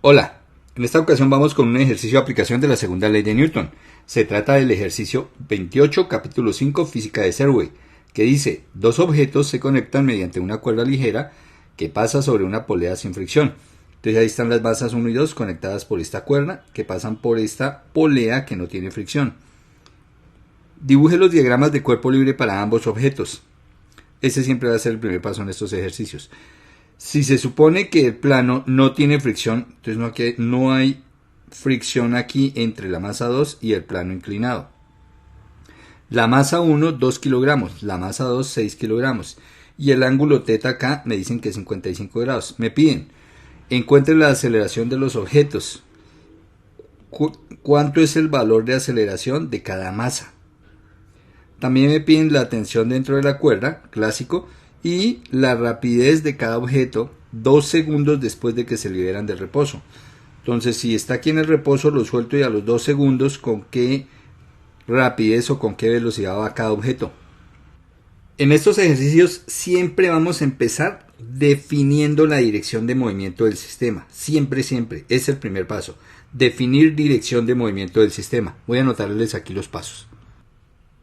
Hola, en esta ocasión vamos con un ejercicio de aplicación de la segunda ley de Newton. Se trata del ejercicio 28, capítulo 5, física de Serway, que dice, dos objetos se conectan mediante una cuerda ligera que pasa sobre una polea sin fricción. Entonces ahí están las masas 1 y 2 conectadas por esta cuerda que pasan por esta polea que no tiene fricción. Dibuje los diagramas de cuerpo libre para ambos objetos. Ese siempre va a ser el primer paso en estos ejercicios. Si se supone que el plano no tiene fricción, entonces no hay fricción aquí entre la masa 2 y el plano inclinado. La masa 1, 2 kilogramos, la masa 2, 6 kilogramos. Y el ángulo θ acá me dicen que es 55 grados. Me piden, encuentre la aceleración de los objetos. ¿Cuánto es el valor de aceleración de cada masa? También me piden la tensión dentro de la cuerda, clásico, y la rapidez de cada objeto 2 segundos después de que se liberan del reposo. Entonces, si está aquí en el reposo, lo suelto y a los 2 segundos, ¿con qué rapidez o con qué velocidad va cada objeto? En estos ejercicios siempre vamos a empezar definiendo la dirección de movimiento del sistema. Siempre, siempre. Es el primer paso. Definir dirección de movimiento del sistema. Voy a anotarles aquí los pasos.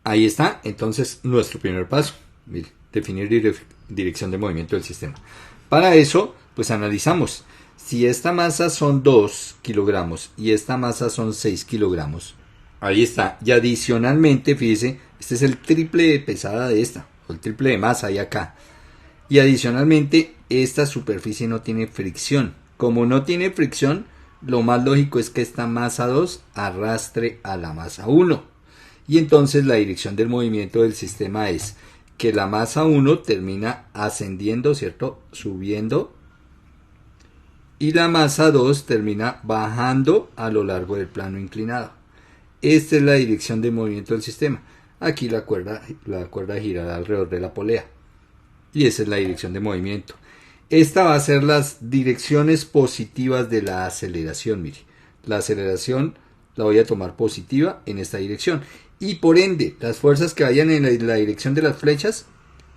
Ahí está, entonces, nuestro primer paso. Mire, definir dirección de movimiento del sistema. Para eso, pues analizamos. Si esta masa son 2 kilogramos y esta masa son 6 kilogramos, ahí está. Y adicionalmente, fíjese, este es el triple de pesada de esta, o el triple de masa ahí acá. Y adicionalmente, esta superficie no tiene fricción. Como no tiene fricción, lo más lógico es que esta masa 2 arrastre a la masa 1. Y entonces la dirección del movimiento del sistema es que la masa 1 termina ascendiendo, ¿cierto? Subiendo. Y la masa 2 termina bajando a lo largo del plano inclinado. Esta es la dirección de movimiento del sistema. Aquí la cuerda girará alrededor de la polea. Y esa es la dirección de movimiento. Esta va a ser las direcciones positivas de la aceleración. Mire, la aceleración la voy a tomar positiva en esta dirección. Y por ende, las fuerzas que vayan en la dirección de las flechas,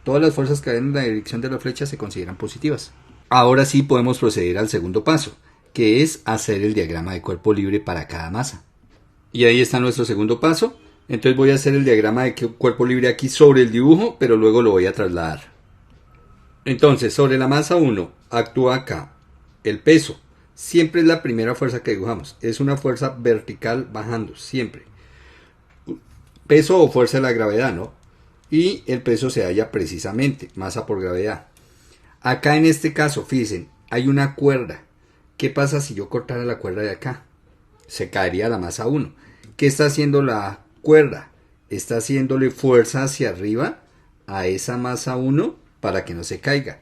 todas las fuerzas que vayan en la dirección de las flechas se consideran positivas. Ahora sí podemos proceder al segundo paso, que es hacer el diagrama de cuerpo libre para cada masa. Y ahí está nuestro segundo paso. Entonces voy a hacer el diagrama de cuerpo libre aquí sobre el dibujo, pero luego lo voy a trasladar. Entonces, sobre la masa 1 actúa acá el peso. Siempre es la primera fuerza que dibujamos. Es una fuerza vertical bajando, siempre. Peso o fuerza de la gravedad, ¿no? Y el peso se halla precisamente, masa por gravedad. Acá en este caso, fíjense, hay una cuerda. ¿Qué pasa si yo cortara la cuerda de acá? Se caería la masa 1. ¿Qué está haciendo la cuerda? Está haciéndole fuerza hacia arriba a esa masa 1 para que no se caiga.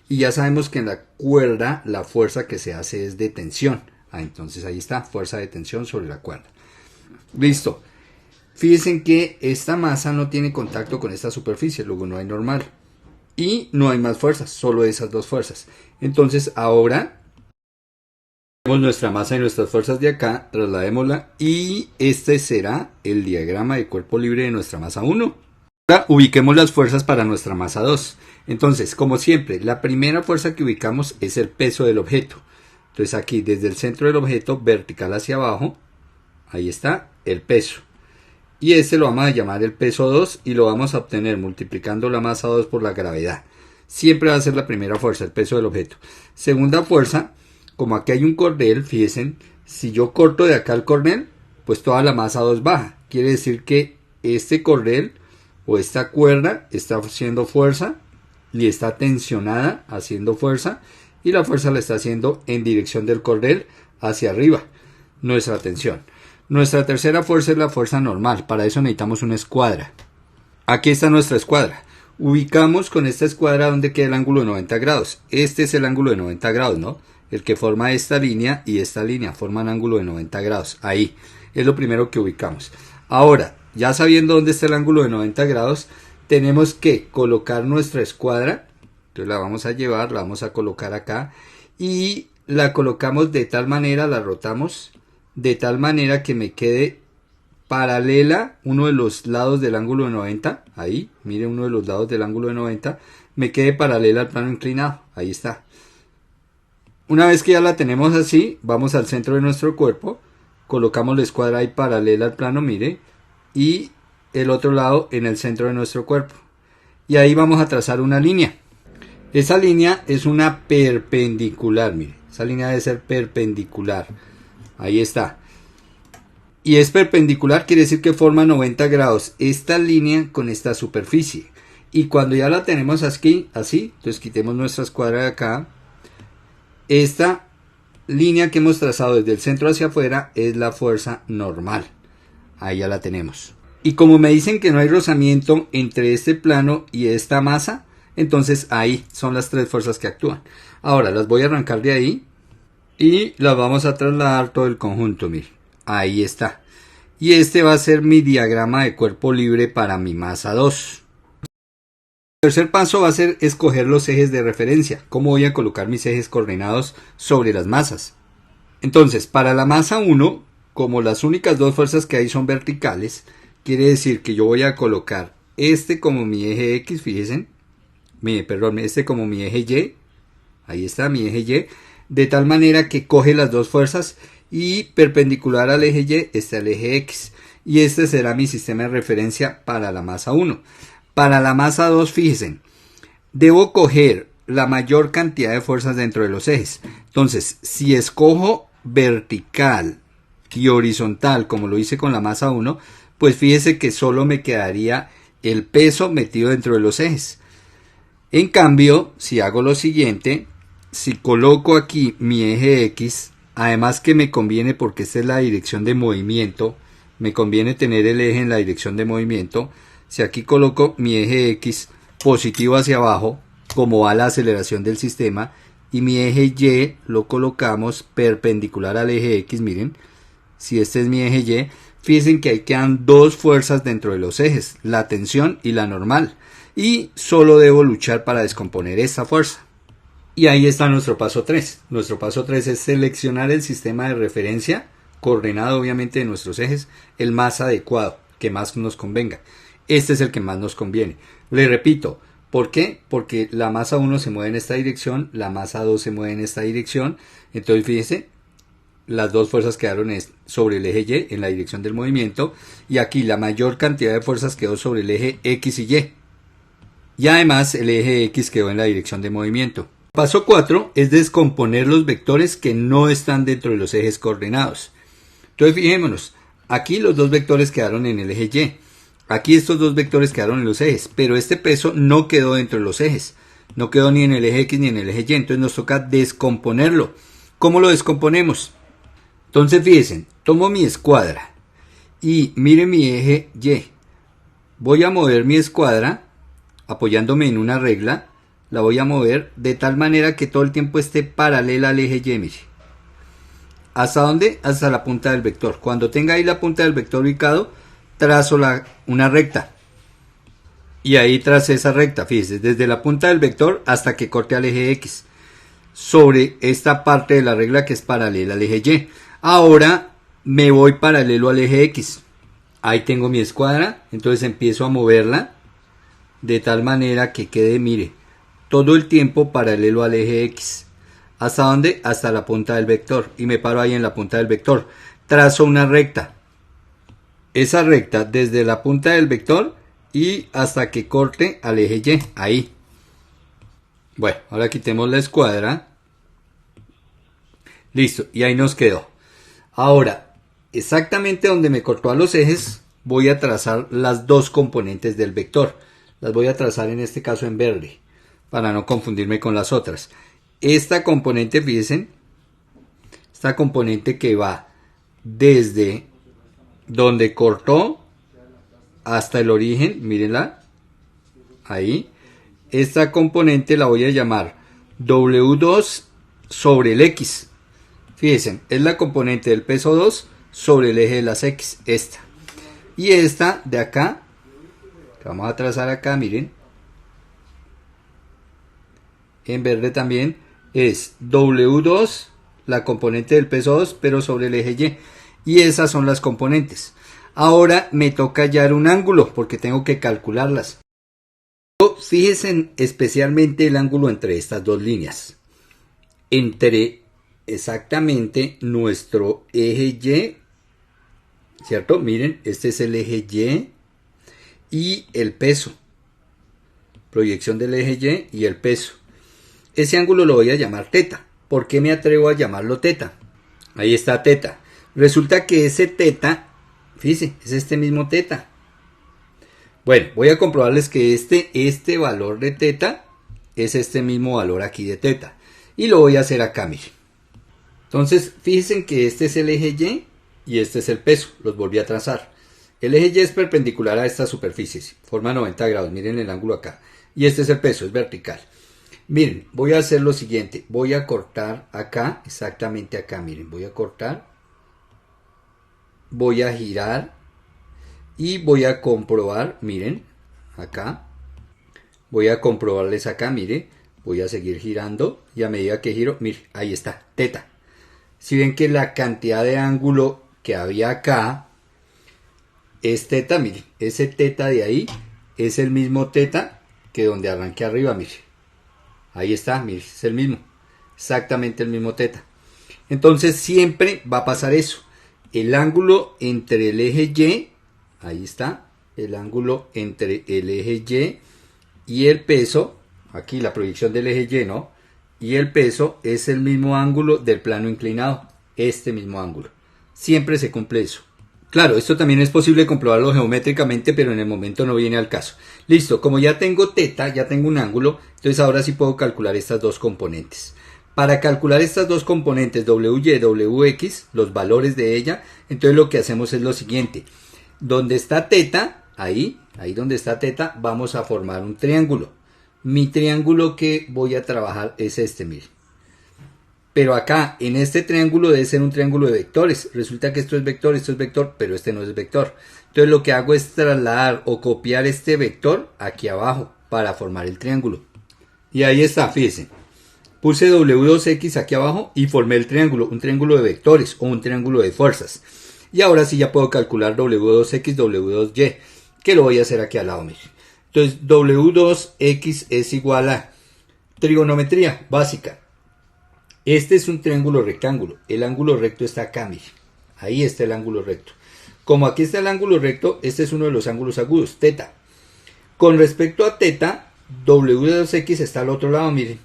Y ya sabemos que en la cuerda la fuerza que se hace es de tensión. Entonces ahí está, fuerza de tensión sobre la cuerda. Listo. Fíjense que esta masa no tiene contacto con esta superficie, luego no hay normal. Y no hay más fuerzas, solo esas dos fuerzas. Entonces ahora tenemos nuestra masa y nuestras fuerzas de acá, trasladémosla y este será el diagrama de cuerpo libre de nuestra masa 1. Ahora ubiquemos las fuerzas para nuestra masa 2. Entonces, como siempre, la primera fuerza que ubicamos es el peso del objeto. Entonces aquí desde el centro del objeto, vertical hacia abajo, ahí está el peso. Y este lo vamos a llamar el peso 2 y lo vamos a obtener multiplicando la masa 2 por la gravedad. Siempre va a ser la primera fuerza, el peso del objeto. Segunda fuerza, como aquí hay un cordel, fíjense, si yo corto de acá el cordel, pues toda la masa 2 baja. Quiere decir que este cordel o esta cuerda está haciendo fuerza y está tensionada haciendo fuerza y la fuerza la está haciendo en dirección del cordel hacia arriba, nuestra tensión. Nuestra tercera fuerza es la fuerza normal, para eso necesitamos una escuadra. Aquí está nuestra escuadra. Ubicamos con esta escuadra donde queda el ángulo de 90 grados. Este es el ángulo de 90 grados, ¿no? El que forma esta línea y esta línea forman ángulo de 90 grados. Ahí es lo primero que ubicamos. Ahora, ya sabiendo dónde está el ángulo de 90 grados, tenemos que colocar nuestra escuadra. Entonces la vamos a llevar, la vamos a colocar acá y la colocamos de tal manera, la rotamos de tal manera que me quede paralela uno de los lados del ángulo de 90, ahí, mire uno de los lados del ángulo de 90, me quede paralela al plano inclinado, ahí está. Una vez que ya la tenemos así, vamos al centro de nuestro cuerpo, colocamos la escuadra ahí paralela al plano, mire, y el otro lado en el centro de nuestro cuerpo. Y ahí vamos a trazar una línea. Esa línea es una perpendicular, mire, esa línea debe ser perpendicular. Ahí está. Y es perpendicular, quiere decir que forma 90 grados esta línea con esta superficie. Y cuando ya la tenemos aquí, así, entonces quitemos nuestra escuadra de acá. Esta línea que hemos trazado desde el centro hacia afuera es la fuerza normal. Ahí ya la tenemos. Y como me dicen que no hay rozamiento entre este plano y esta masa, entonces ahí son las tres fuerzas que actúan. Ahora las voy a arrancar de ahí y las vamos a trasladar todo el conjunto, mire. Ahí está. Y este va a ser mi diagrama de cuerpo libre para mi masa 2. El tercer paso va a ser escoger los ejes de referencia. ¿Cómo voy a colocar mis ejes coordenados sobre las masas? Entonces, para la masa 1, como las únicas dos fuerzas que hay son verticales, quiere decir que yo voy a colocar este como mi eje X, fíjense, este como mi eje Y, ahí está mi eje Y, de tal manera que coge las dos fuerzas y perpendicular al eje Y está el eje X. Y este será mi sistema de referencia para la masa 1. Para la masa 2, fíjense, debo coger la mayor cantidad de fuerzas dentro de los ejes. Entonces, si escojo vertical y horizontal, como lo hice con la masa 1, pues fíjese que solo me quedaría el peso metido dentro de los ejes. En cambio, si hago lo siguiente, si coloco aquí mi eje X, además que me conviene porque esta es la dirección de movimiento, me conviene tener el eje en la dirección de movimiento. Si aquí coloco mi eje X positivo hacia abajo, como va la aceleración del sistema, y mi eje Y lo colocamos perpendicular al eje X, miren, si este es mi eje Y, fíjense que ahí quedan dos fuerzas dentro de los ejes, la tensión y la normal, y solo debo luchar para descomponer esta fuerza. Y ahí está nuestro paso 3. Nuestro paso 3 es seleccionar el sistema de referencia, coordenado obviamente de nuestros ejes, el más adecuado, que más nos convenga. Este es el que más nos conviene. Le repito, ¿por qué? Porque la masa 1 se mueve en esta dirección, la masa 2 se mueve en esta dirección. Entonces fíjense, las dos fuerzas quedaron sobre el eje Y en la dirección del movimiento. Y aquí la mayor cantidad de fuerzas quedó sobre el eje X y Y. Y además el eje X quedó en la dirección de movimiento. Paso 4 es descomponer los vectores que no están dentro de los ejes coordenados. Entonces fijémonos, aquí los dos vectores quedaron en el eje Y. Aquí estos dos vectores quedaron en los ejes, pero este peso no quedó dentro de los ejes. No quedó ni en el eje X ni en el eje Y, entonces nos toca descomponerlo. ¿Cómo lo descomponemos? Entonces fíjense, tomo mi escuadra y miren mi eje Y. Voy a mover mi escuadra apoyándome en una regla, la voy a mover de tal manera que todo el tiempo esté paralela al eje Y, mire. ¿Hasta dónde? Hasta la punta del vector. Cuando tenga ahí la punta del vector ubicado, trazo una recta. Y ahí tracé esa recta, fíjense, desde la punta del vector hasta que corte al eje X. Sobre esta parte de la regla que es paralela al eje Y. Ahora me voy paralelo al eje X. Ahí tengo mi escuadra, entonces empiezo a moverla de tal manera que quede, mire, todo el tiempo paralelo al eje X. ¿Hasta dónde? Hasta la punta del vector. Y me paro ahí en la punta del vector. Trazo una recta. Esa recta desde la punta del vector y hasta que corte al eje Y. Ahí. Bueno, ahora quitemos la escuadra. Listo. Y ahí nos quedó. Ahora, exactamente donde me cortó a los ejes, voy a trazar las dos componentes del vector. Las voy a trazar en este caso en verde, para no confundirme con las otras. Esta componente, fíjense, esta componente que va desde donde cortó hasta el origen, mírenla, ahí. Esta componente la voy a llamar W2 sobre el X. Fíjense, es la componente del peso 2 sobre el eje de las X, esta. Y esta de acá, que vamos a trazar acá, miren, en verde también, es W2, la componente del peso 2, pero sobre el eje Y. Y esas son las componentes. Ahora me toca hallar un ángulo, porque tengo que calcularlas. Fíjense especialmente el ángulo entre estas dos líneas. entre exactamente nuestro eje Y, ¿cierto? Miren, este es el eje Y el peso. Proyección del eje Y y el peso. Ese ángulo lo voy a llamar teta. ¿Por qué me atrevo a llamarlo teta? Ahí está teta. Resulta que ese teta, fíjense, es este mismo teta. Bueno, voy a comprobarles que este valor de teta es este mismo valor aquí de teta. Y lo voy a hacer acá, miren. Entonces, fíjense que este es el eje Y este es el peso. Los volví a trazar. El eje Y es perpendicular a esta superficie. Forma 90 grados. Miren el ángulo acá. Y este es el peso, es vertical. Miren, voy a hacer lo siguiente. Voy a cortar acá, exactamente acá. Miren, voy a cortar. Voy a girar. Y voy a comprobar, miren, acá. Voy a comprobarles acá, miren. Voy a seguir girando. Y a medida que giro, miren, ahí está, teta. Si ven que la cantidad de ángulo que había acá es teta, miren. Ese teta de ahí es el mismo teta que donde arranqué arriba, miren. Ahí está, miren, es el mismo. Exactamente el mismo teta. Entonces siempre va a pasar eso. El ángulo entre el eje Y, ahí está, el ángulo entre el eje y el peso, aquí la proyección del eje Y, ¿no? Y el peso es el mismo ángulo del plano inclinado, este mismo ángulo. Siempre se cumple eso. Claro, esto también es posible comprobarlo geométricamente, pero en el momento no viene al caso. Listo, como ya tengo teta, ya tengo un ángulo, entonces ahora sí puedo calcular estas dos componentes. Para calcular estas dos componentes, WY y WX, los valores de ella, entonces lo que hacemos es lo siguiente. Donde está teta, ahí donde está teta, vamos a formar un triángulo. Mi triángulo que voy a trabajar es este, miren. Pero acá, en este triángulo debe ser un triángulo de vectores. Resulta que esto es vector, pero este no es vector. Entonces lo que hago es trasladar o copiar este vector aquí abajo para formar el triángulo. Y ahí está, fíjense. Puse W2X aquí abajo y formé el triángulo, un triángulo de vectores o un triángulo de fuerzas. Y ahora sí ya puedo calcular W2X, W2Y, que lo voy a hacer aquí al lado, miren. Entonces W2X es igual a trigonometría básica. Este es un triángulo rectángulo. El ángulo recto está acá, miren. Ahí está el ángulo recto. Como aquí está el ángulo recto, este es uno de los ángulos agudos, teta. Con respecto a teta, W2X está al otro lado, miren.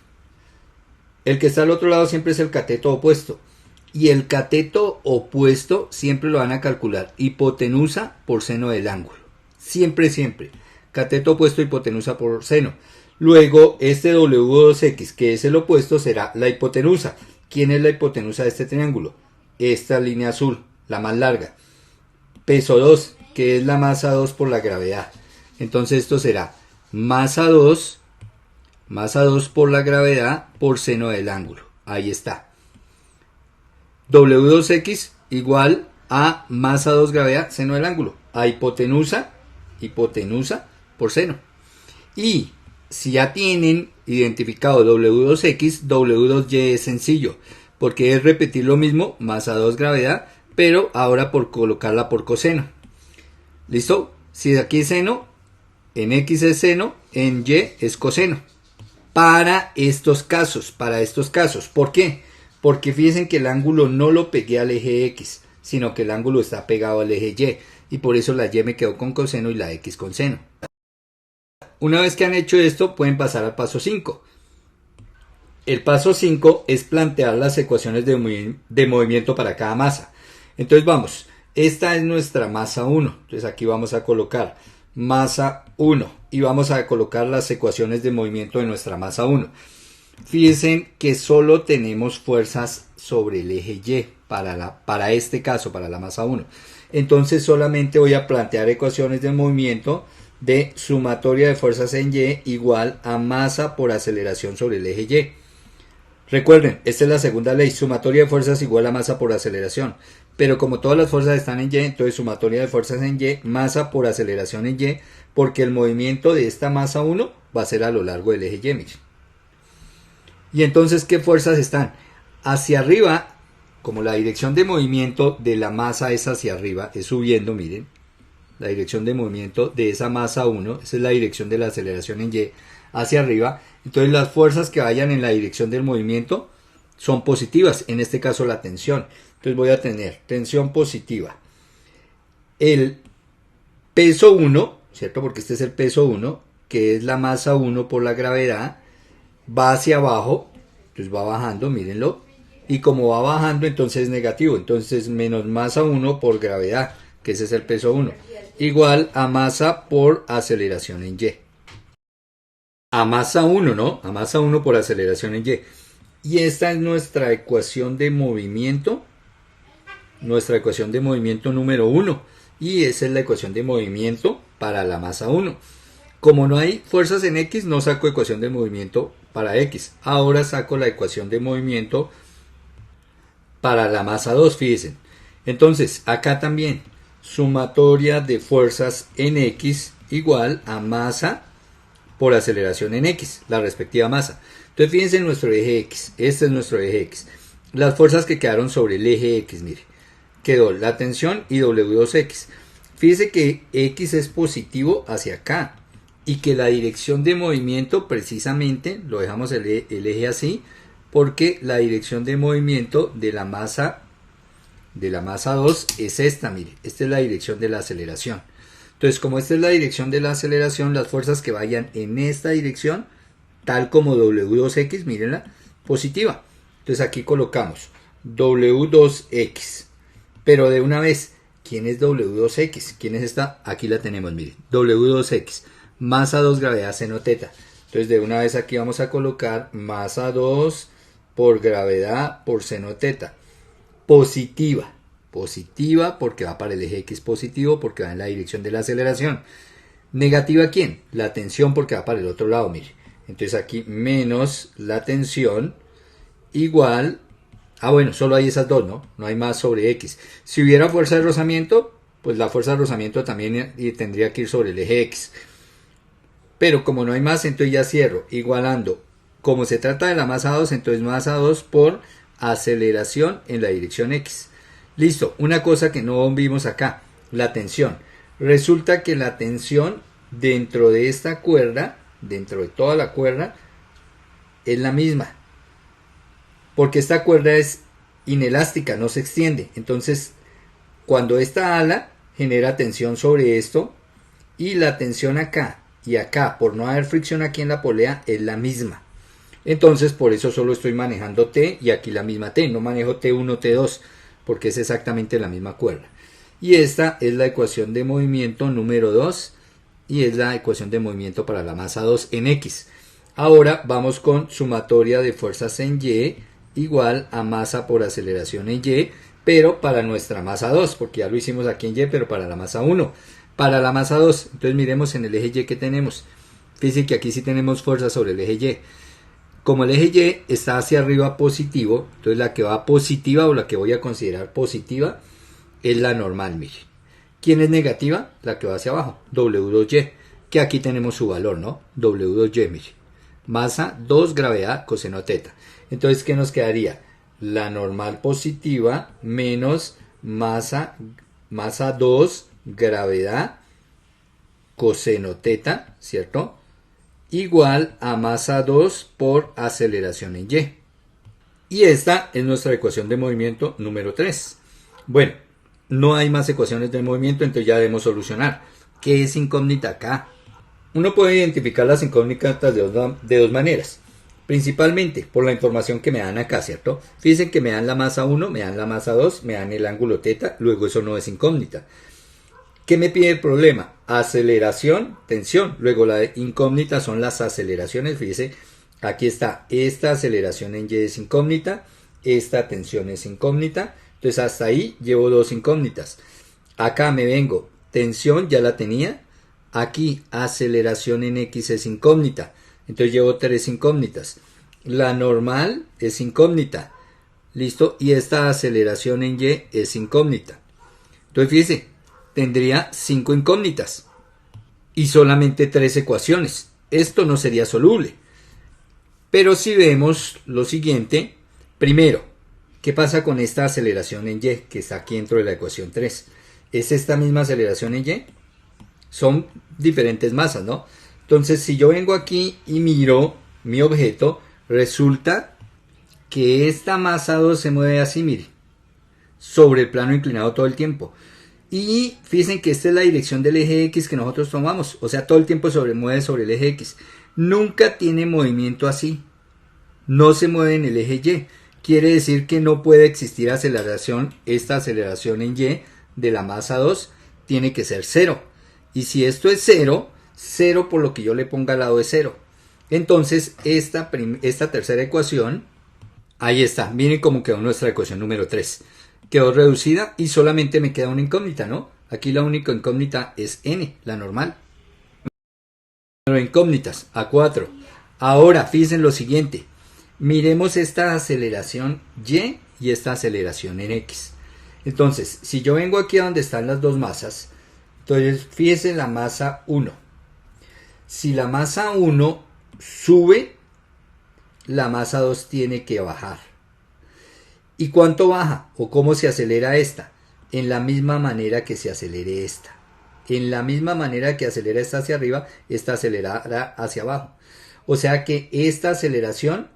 El que está al otro lado siempre es el cateto opuesto. Y el cateto opuesto siempre lo van a calcular hipotenusa por seno del ángulo. Siempre, siempre. Cateto opuesto, hipotenusa por seno. Luego, este W2X, que es el opuesto, será la hipotenusa. ¿Quién es la hipotenusa de este triángulo? Esta línea azul, la más larga. Peso 2, que es la masa 2 por la gravedad. Entonces esto será masa 2 por la gravedad por seno del ángulo. Ahí está. W2X igual a masa 2 gravedad seno del ángulo. A hipotenusa por seno. Y si ya tienen identificado W2X, W2Y es sencillo, porque es repetir lo mismo, masa 2 gravedad, pero ahora por colocarla por coseno. ¿Listo? Si aquí es seno, en X es seno, en Y es coseno. Para estos casos. ¿Por qué? Porque fíjense que el ángulo no lo pegué al eje X, sino que el ángulo está pegado al eje Y, y por eso la Y me quedó con coseno y la X con seno. Una vez que han hecho esto, pueden pasar al paso 5. El paso 5 es plantear las ecuaciones de movimiento para cada masa. Entonces vamos, esta es nuestra masa 1. Entonces aquí vamos a colocar masa 1 y vamos a colocar las ecuaciones de movimiento de nuestra masa 1. Fíjense que solo tenemos fuerzas sobre el eje Y para este caso, para la masa 1. Entonces solamente voy a plantear ecuaciones de movimiento de sumatoria de fuerzas en Y igual a masa por aceleración sobre el eje Y. Recuerden, esta es la segunda ley, sumatoria de fuerzas igual a masa por aceleración. Pero como todas las fuerzas están en Y, entonces sumatoria de fuerzas en Y, masa por aceleración en Y, porque el movimiento de esta masa 1 va a ser a lo largo del eje Y. Miren. Y entonces, ¿qué fuerzas están? Hacia arriba, como la dirección de movimiento de la masa es hacia arriba, es subiendo, miren. La dirección de movimiento de esa masa 1, esa es la dirección de la aceleración en Y, hacia arriba. Entonces las fuerzas que vayan en la dirección del movimiento son positivas, en este caso la tensión. Entonces voy a tener tensión positiva. El peso 1, ¿cierto? Porque este es el peso 1, que es la masa 1 por la gravedad, va hacia abajo, entonces va bajando, mírenlo. Y como va bajando, entonces es negativo. Entonces menos masa 1 por gravedad, que ese es el peso 1, igual a masa por aceleración en Y. A masa 1, ¿no? A masa 1 por aceleración en Y. Y esta es nuestra ecuación de movimiento. Nuestra ecuación de movimiento número 1. Y esa es la ecuación de movimiento para la masa 1. Como no hay fuerzas en X, no saco ecuación de movimiento para X. Ahora saco la ecuación de movimiento para la masa 2, fíjense. Entonces, acá también, sumatoria de fuerzas en X igual a masa por aceleración en X, la respectiva masa. Entonces, fíjense en nuestro eje X. Este es nuestro eje X. Las fuerzas que quedaron sobre el eje X, mire. Quedó la tensión y W2X. Fíjense que X es positivo hacia acá. Y que la dirección de movimiento, precisamente, lo dejamos el eje así, porque la dirección de movimiento de la masa 2 es esta, mire, esta es la dirección de la aceleración. Entonces, como esta es la dirección de la aceleración, las fuerzas que vayan en esta dirección, tal como W2X, mírenla, positiva. Entonces aquí colocamos W2X, pero de una vez, ¿quién es W2X? ¿Quién es esta? Aquí la tenemos, miren, W2X, masa 2 gravedad seno teta. Entonces de una vez aquí vamos a colocar masa 2 por gravedad por seno teta. Positiva. Positiva porque va para el eje X positivo, porque va en la dirección de la aceleración. Negativa, ¿quién? La tensión, porque va para el otro lado, mire. Entonces aquí menos la tensión igual, bueno, solo hay esas dos, ¿no? No hay más sobre X. Si hubiera fuerza de rozamiento, pues la fuerza de rozamiento también tendría que ir sobre el eje X. Pero como no hay más, entonces ya cierro, igualando. Como se trata de la masa 2, entonces masa 2 por aceleración en la dirección X. Listo, una cosa que no vimos acá, la tensión. Resulta que la tensión dentro de esta cuerda, dentro de toda la cuerda, es la misma. Porque esta cuerda es inelástica, no se extiende. Entonces, cuando esta ala genera tensión sobre esto, y la tensión acá y acá, por no haber fricción aquí en la polea, es la misma. Entonces, por eso solo estoy manejando T y aquí la misma T. No manejo T1, T2, porque es exactamente la misma cuerda. Y esta es la ecuación de movimiento número 2 y es la ecuación de movimiento para la masa 2 en X. Ahora vamos con sumatoria de fuerzas en Y igual a masa por aceleración en Y, pero para nuestra masa 2, porque ya lo hicimos aquí en Y, pero para la masa 1. Para la masa 2, entonces miremos en el eje Y que tenemos. Fíjense que aquí sí tenemos fuerza sobre el eje Y. Como el eje Y está hacia arriba positivo, entonces la que va positiva o la que voy a considerar positiva es la normal, mire. ¿Quién es negativa? La que va hacia abajo, W2Y, que aquí tenemos su valor, ¿no? W2Y, mire. Masa 2 gravedad coseno teta. Entonces, ¿qué nos quedaría? La normal positiva menos masa 2 gravedad coseno teta, ¿cierto? Igual a masa 2 por aceleración en Y. Y esta es nuestra ecuación de movimiento número 3. Bueno, no hay más ecuaciones de movimiento, entonces ya debemos solucionar. ¿Qué es incógnita acá? Uno puede identificar las incógnitas de dos maneras. Principalmente por la información que me dan acá, ¿cierto? Fíjense que me dan la masa 1, me dan la masa 2, me dan el ángulo teta, luego eso no es incógnita. ¿Qué me pide el problema? Aceleración, tensión. Luego la incógnita son las aceleraciones. Fíjese, aquí está, esta aceleración en Y es incógnita, esta tensión es incógnita. Entonces hasta ahí llevo dos incógnitas. Acá me vengo, tensión ya la tenía. Aquí aceleración en X es incógnita. Entonces llevo tres incógnitas. La normal es incógnita. ¿Listo? Y esta aceleración en Y es incógnita. Entonces fíjese, tendría 5 incógnitas y solamente 3 ecuaciones. Esto no sería soluble. Pero si vemos lo siguiente, primero, ¿qué pasa con esta aceleración en Y que está aquí dentro de la ecuación 3? ¿Es esta misma aceleración en Y? Son diferentes masas, ¿no? Entonces, si yo vengo aquí y miro mi objeto, resulta que esta masa 2 se mueve así, mire, sobre el plano inclinado todo el tiempo. Y fíjense que esta es la dirección del eje X que nosotros tomamos, o sea, todo el tiempo se mueve sobre el eje X. Nunca tiene movimiento así, no se mueve en el eje Y. Quiere decir que no puede existir aceleración, esta aceleración en Y de la masa 2 tiene que ser 0. Y si esto es 0, 0 por lo que yo le ponga al lado es 0. Entonces esta tercera ecuación, ahí está, miren cómo quedó nuestra ecuación número 3. Quedó reducida y solamente me queda una incógnita, ¿no? Aquí la única incógnita es n, la normal. Número de incógnitas, A4. Ahora, fíjense en lo siguiente. Miremos esta aceleración y esta aceleración en x. Entonces, si yo vengo aquí a donde están las dos masas, entonces fíjense la masa 1. Si la masa 1 sube, la masa 2 tiene que bajar. ¿Y cuánto baja? ¿O cómo se acelera esta? En la misma manera que se acelere esta. En la misma manera que acelera esta hacia arriba, esta acelerará hacia abajo. O sea que esta aceleración,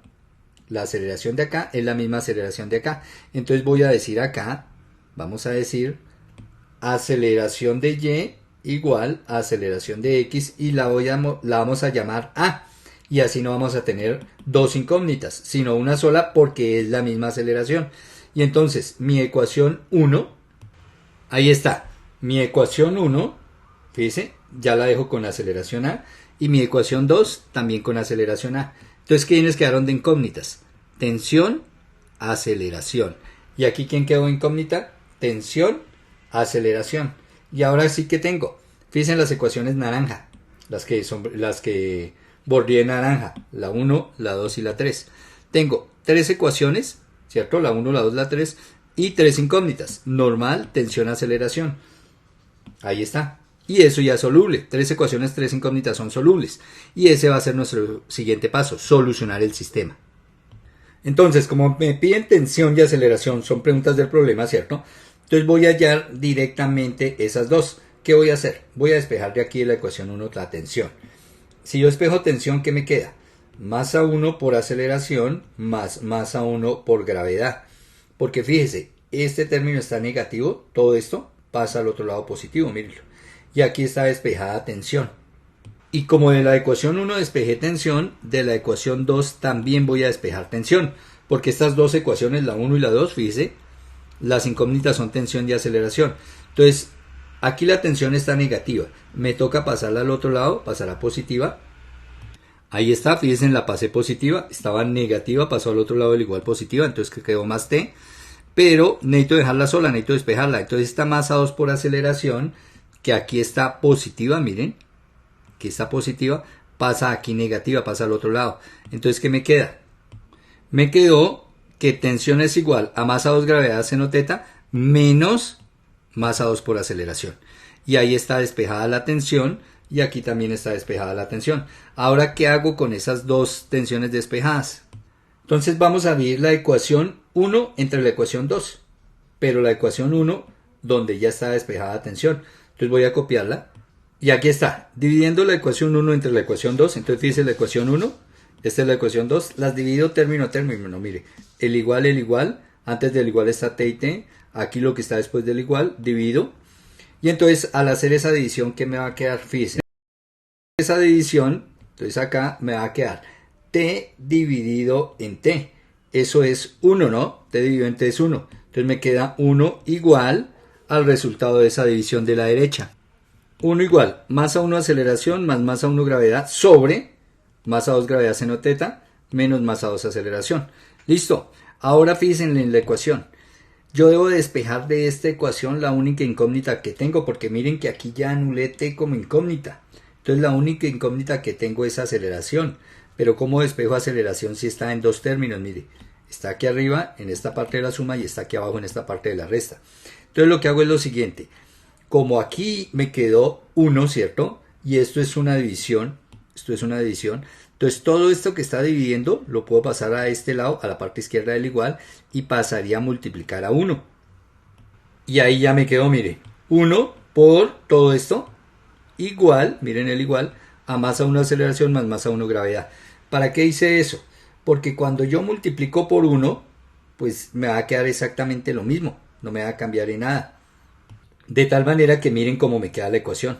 la aceleración de acá, es la misma aceleración de acá. Entonces voy a decir acá, vamos a decir, aceleración de Y igual a aceleración de X y la vamos a llamar A. Y así no vamos a tener dos incógnitas, sino una sola porque es la misma aceleración. Y entonces mi ecuación 1, ahí está, mi ecuación 1, fíjense, ya la dejo con la aceleración A, y mi ecuación 2 también con aceleración A. Entonces, ¿quiénes quedaron de incógnitas? Tensión, aceleración. Y aquí, ¿quién quedó incógnita? Tensión, aceleración. Y ahora sí que tengo, fíjense las ecuaciones naranja, las que bordeé naranja, la 1, la 2 y la 3. Tengo tres ecuaciones, ¿cierto? La 1, la 2, la 3 y tres incógnitas, normal, tensión, aceleración. Ahí está. Y eso ya es soluble. Tres ecuaciones, tres incógnitas son solubles. Y ese va a ser nuestro siguiente paso, solucionar el sistema. Entonces, como me piden tensión y aceleración, son preguntas del problema, ¿cierto? Entonces voy a hallar directamente esas dos. ¿Qué voy a hacer? Voy a despejar de aquí la ecuación 1 la tensión. Si yo despejo tensión, ¿qué me queda? Masa 1 por aceleración más masa 1 por gravedad. Porque fíjese, este término está negativo, todo esto pasa al otro lado positivo, mírenlo. Y aquí está despejada tensión. Y como de la ecuación 1 despejé tensión, de la ecuación 2 también voy a despejar tensión. Porque estas dos ecuaciones, la 1 y la 2, fíjese, las incógnitas son tensión y aceleración. Entonces, aquí la tensión está negativa. Me toca pasarla al otro lado, pasar a positiva. Ahí está, fíjense, la pasé positiva. Estaba negativa, pasó al otro lado del igual positiva. Entonces quedó más T. Pero necesito dejarla sola, necesito despejarla. Entonces esta masa 2 por aceleración, que aquí está positiva, miren. Que está positiva, pasa aquí negativa, pasa al otro lado. Entonces, ¿qué me queda? Me quedó que tensión es igual a masa 2 gravedad seno teta menos masa 2 por aceleración. Y ahí está despejada la tensión y aquí también está despejada la tensión. Ahora, ¿qué hago con esas dos tensiones despejadas? Entonces vamos a dividir la ecuación 1 entre la ecuación 2. Pero la ecuación 1 donde ya está despejada la tensión. Entonces voy a copiarla. Y aquí está, dividiendo la ecuación 1 entre la ecuación 2. Entonces fíjense la ecuación 1, esta es la ecuación 2. Las divido término a término. Mire, el igual. Antes del igual está t y t. Aquí lo que está después del igual, divido. Y entonces al hacer esa división, ¿qué me va a quedar? Fíjense. Esa división, entonces acá me va a quedar t dividido en t. Eso es 1, ¿no? T dividido en t es 1. Entonces me queda 1 igual al resultado de esa división de la derecha. 1 igual, masa 1 aceleración más masa 1 gravedad sobre masa 2 gravedad seno teta menos masa 2 aceleración. Listo. Ahora fíjense en la ecuación. Yo debo despejar de esta ecuación la única incógnita que tengo, porque miren que aquí ya anulé t como incógnita. Entonces la única incógnita que tengo es aceleración. Pero ¿cómo despejo aceleración si está en dos términos? Mire, está aquí arriba en esta parte de la suma y está aquí abajo en esta parte de la resta. Entonces lo que hago es lo siguiente. Como aquí me quedó 1, ¿cierto? Y esto es una división. Entonces todo esto que está dividiendo lo puedo pasar a este lado, a la parte izquierda del igual, y pasaría a multiplicar a 1. Y ahí ya me quedó, mire, 1 por todo esto, igual, miren el igual, a masa 1 aceleración más masa 1 gravedad. ¿Para qué hice eso? porque cuando yo multiplico por 1, pues me va a quedar exactamente lo mismo, no me va a cambiar en nada. De tal manera que miren cómo me queda la ecuación.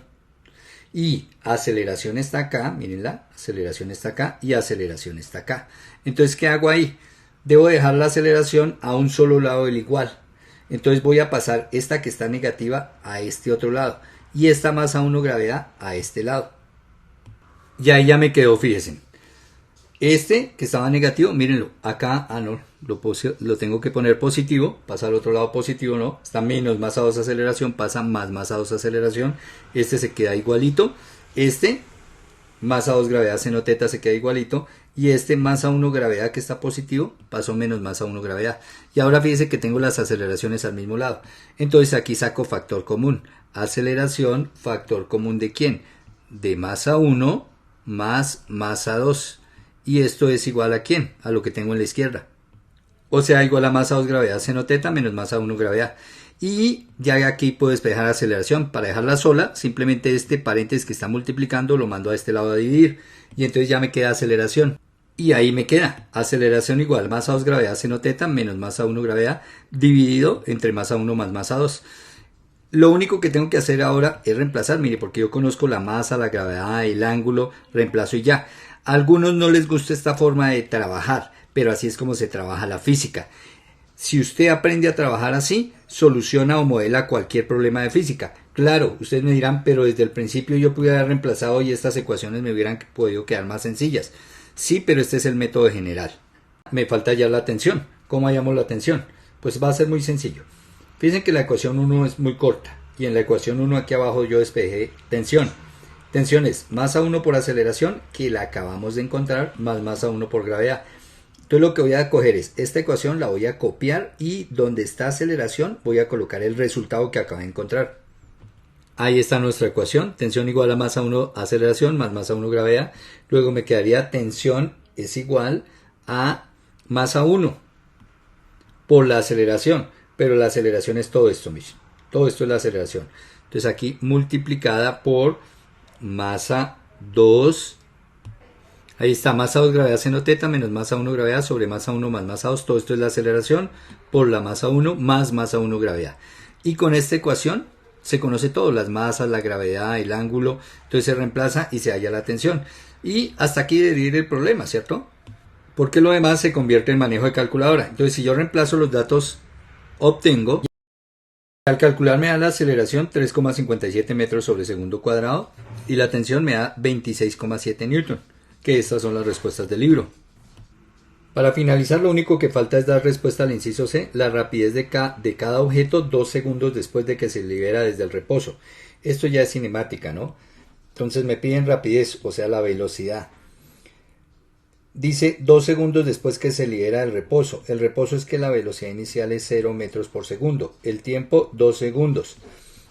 Y aceleración está acá, mírenla, aceleración está acá y aceleración está acá. Entonces, ¿qué hago ahí? Debo dejar la aceleración a un solo lado del igual. Entonces voy a pasar esta que está negativa a este otro lado y esta masa 1 gravedad a este lado. Y ahí ya me quedó, fíjense. Este que estaba negativo, mírenlo, acá, no, lo tengo que poner positivo, pasa al otro lado positivo, no, está menos masa 2 aceleración, pasa más masa 2 aceleración, este se queda igualito, este masa 2 gravedad seno teta se queda igualito, y este masa 1 gravedad que está positivo, pasó menos masa 1 gravedad. Y ahora fíjense que tengo las aceleraciones al mismo lado, entonces aquí saco factor común, aceleración, factor común ¿de quién? De masa 1 más masa 2. Y esto es igual a ¿quién? A lo que tengo en la izquierda. O sea, igual a masa 2 gravedad seno teta menos masa 1 gravedad. Y ya aquí puedo despejar aceleración. Para dejarla sola, simplemente este paréntesis que está multiplicando lo mando a este lado a dividir. Y entonces ya me queda aceleración. Y ahí me queda aceleración igual masa 2 gravedad seno teta menos masa 1 gravedad dividido entre masa 1 más masa 2. Lo único que tengo que hacer ahora es reemplazar, mire, porque yo conozco la masa, la gravedad, el ángulo, reemplazo y ya. A algunos no les gusta esta forma de trabajar, pero así es como se trabaja la física. Si usted aprende a trabajar así, soluciona o modela cualquier problema de física. Claro, ustedes me dirán, pero desde el principio yo pude haber reemplazado y estas ecuaciones me hubieran podido quedar más sencillas. Sí, pero este es el método general. Me falta ya la tensión. ¿Cómo hallamos la tensión? Pues va a ser muy sencillo. Fíjense que la ecuación 1 es muy corta y en la ecuación 1 aquí abajo yo despejé tensión. Tensión es masa 1 por aceleración, que la acabamos de encontrar, más masa 1 por gravedad. Entonces lo que voy a coger es esta ecuación, la voy a copiar y donde está aceleración voy a colocar el resultado que acabo de encontrar. Ahí está nuestra ecuación, tensión igual a masa 1 aceleración más masa 1 gravedad. Luego me quedaría tensión es igual a masa 1 por la aceleración. Pero la aceleración es todo esto, miren. Todo esto es la aceleración. Entonces aquí multiplicada por masa 2. Ahí está, masa 2 gravedad seno teta menos masa 1 gravedad sobre masa 1 más masa 2. Todo esto es la aceleración por la masa 1 más masa 1 gravedad. Y con esta ecuación se conoce todo, las masas, la gravedad, el ángulo. Entonces se reemplaza y se halla la tensión. Y hasta aquí debería ir el problema, ¿cierto? Porque lo demás se convierte en manejo de calculadora. Entonces si yo reemplazo los datos, obtengo, al calcular me da la aceleración 3,57 metros sobre segundo cuadrado y la tensión me da 26,7 newton, que estas son las respuestas del libro. Para finalizar, lo único que falta es dar respuesta al inciso C, la rapidez de cada objeto 2 segundos después de que se libera desde el reposo. Esto ya es cinemática, ¿no? Entonces me piden rapidez, o sea la velocidad. Dice 2 segundos después que se libera del reposo. El reposo es que la velocidad inicial es 0 metros por segundo. El tiempo 2 segundos.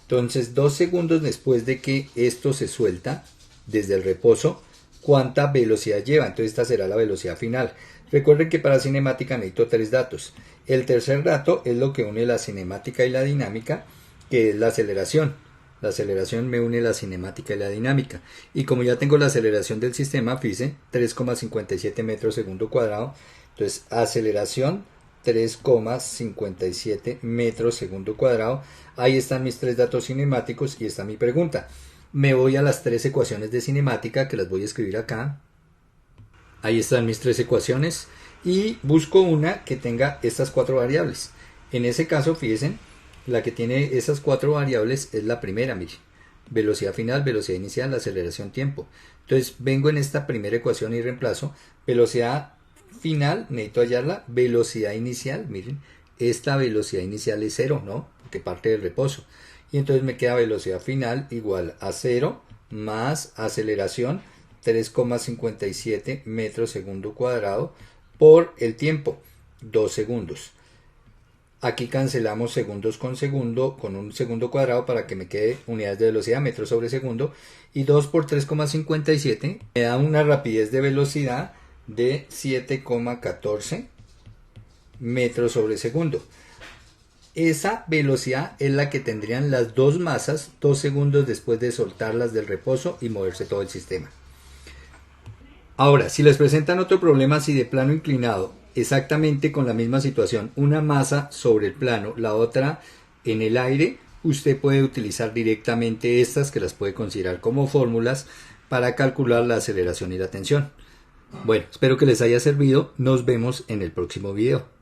Entonces 2 segundos después de que esto se suelta desde el reposo, ¿cuánta velocidad lleva? Entonces esta será la velocidad final. Recuerden que para cinemática necesito 3 datos. El tercer dato es lo que une la cinemática y la dinámica, que es la aceleración. La aceleración me une la cinemática y la dinámica. Y como ya tengo la aceleración del sistema, fíjense, 3,57 metros segundo cuadrado. Entonces, aceleración 3,57 metros segundo cuadrado. Ahí están mis 3 datos cinemáticos y está mi pregunta. Me voy a las 3 ecuaciones de cinemática que las voy a escribir acá. Ahí están mis 3 ecuaciones. Y busco una que tenga estas 4 variables. En ese caso, fíjense, la que tiene esas 4 variables es la primera, mire. Velocidad final, velocidad inicial, aceleración, tiempo. Entonces vengo en esta primera ecuación y reemplazo. Velocidad final, necesito hallarla. Velocidad inicial, miren. Esta velocidad inicial es 0, ¿no? Porque parte del reposo. Y entonces me queda velocidad final igual a 0 más aceleración 3,57 metros segundo cuadrado por el tiempo, 2 segundos. Aquí cancelamos segundos con un segundo cuadrado para que me quede unidades de velocidad, metros sobre segundo. Y 2 por 3,57 me da una rapidez de velocidad de 7,14 metros sobre segundo. Esa velocidad es la que tendrían las dos masas 2 segundos después de soltarlas del reposo y moverse todo el sistema. Ahora, si les presentan otro problema así de plano inclinado, exactamente con la misma situación, una masa sobre el plano, la otra en el aire, usted puede utilizar directamente estas que las puede considerar como fórmulas para calcular la aceleración y la tensión. Bueno, espero que les haya servido. Nos vemos en el próximo video.